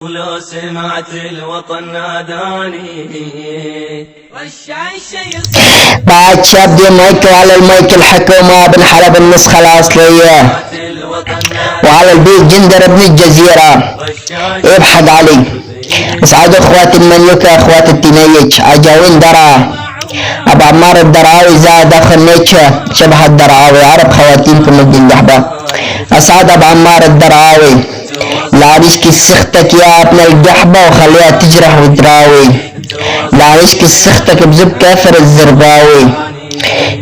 ولو سمعت الوطن ناداني بعد شاب المايك وعلى المايك الحكومة بن حلب النسخة الأصلية وعلى البيت جندر ابن الجزيرة ابحث علي. اسعدوا اخوات المملكة اخوات التنيج عجاوين درا ابو عمار الدرعاوي زاد اخ النيتشا شبه الدرعاوي عرب خواتيمكم الجندحبة. اسعد ابو عمار الدرعاوي لا نشكي سختك يا ابن الجحبة وخليها تجرح وتراوي. لا نشكي سختك بزب كافر الزرباوي.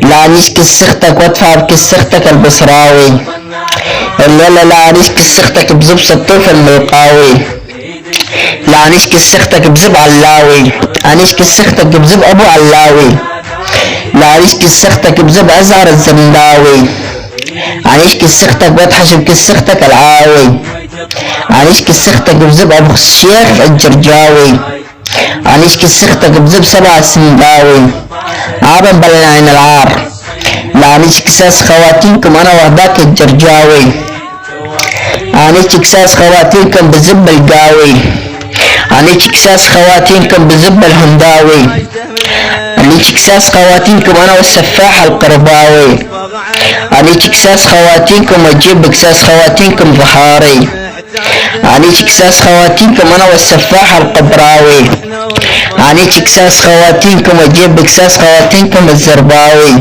لا نشكي سختك وادفع بكسختك البصراوي. الليلة لا نشكي سختك بزب سطوف الملقاوي. لا نشكي سختك بزب علاوي. انشكي سختك بزب ابو علاوي. لا نشكي سختك بزب ازهر الزملاوي. انشكي سختك وادحش بكسختك العاوي. انشكي سختك بزب ابو الشيخ الجرجاوي. انشكي سختك بزب سبع السنداوي عابن بلعين العار. لا نشكي ساس خواتينكم انا وهداك الجرجاوي. انشكي ساس خواتينكم بزب القاوي. انشكي ساس خواتينكم بزب الهنداوي. انشكي ساس خواتينكم انا والسفاح القرباوي. انشكي ساس خواتينكم واجيب بكساس خواتينكم ظهاري. انيك ساس خواتينكم انا والسفاح القبراوي. انيك ساس خواتينكم واجيب بكساس خواتينكم الزرباوي.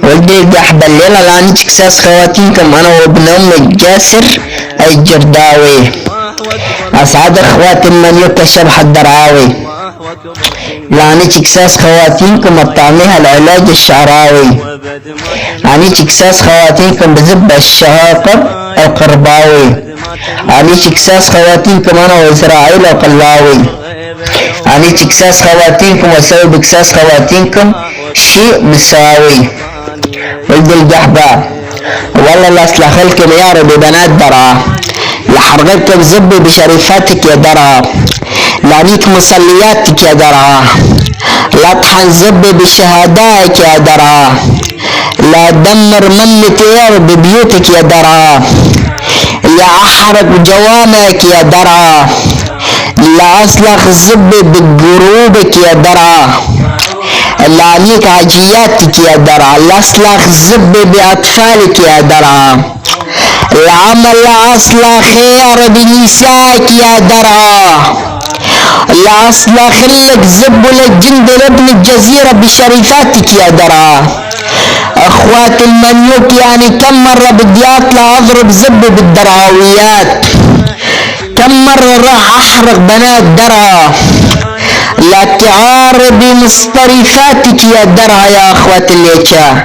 ولدي الجحبة الليلة لانيك ساس خواتينكم انا وابن ام الجاسر الجرداوي. اسعد اخوات المملكة شبح الدرعاوي. لانيك ساس خواتينكم الطعميها العلاج الشعراوي. انيك ساس خواتينكم بزب الشهاقب القرباوي. انيك ساس خواتينكم انا واسرائيل وقلاوي. انيك ساس خواتينكم واسوي بكساس خواتينكم شيء مساوي. ولد الجحبة والله لا اسلخلكم يا ربي بنات درا لحرقتكم زبي بشريفاتك يا درا. لانيك مصلياتك يا درا. لا طحن زبي بشهاداتك يا درا. لا دمر ممتي يا ربي بيوتك يا درا. لا احرق جوامعك يا درا. لا اصلخ الزبي بقروبك يا درا. لا عليك عجياتك يا درا. لا اصلخ الزبي باطفالك يا درا. لا عمل لا اصلخ خير بنسائك يا درا. لا اصلخ لك زب للجند لابن الجزيرة بشريفاتك يا درا. اخوات المملوك يعني كم مرة بدي اطلع اضرب زب بالدرعاويات. كم مرة راح احرق بنات درعا. لا تعارضي مصطرفاتك يا درعا يا اخوات الليتشا.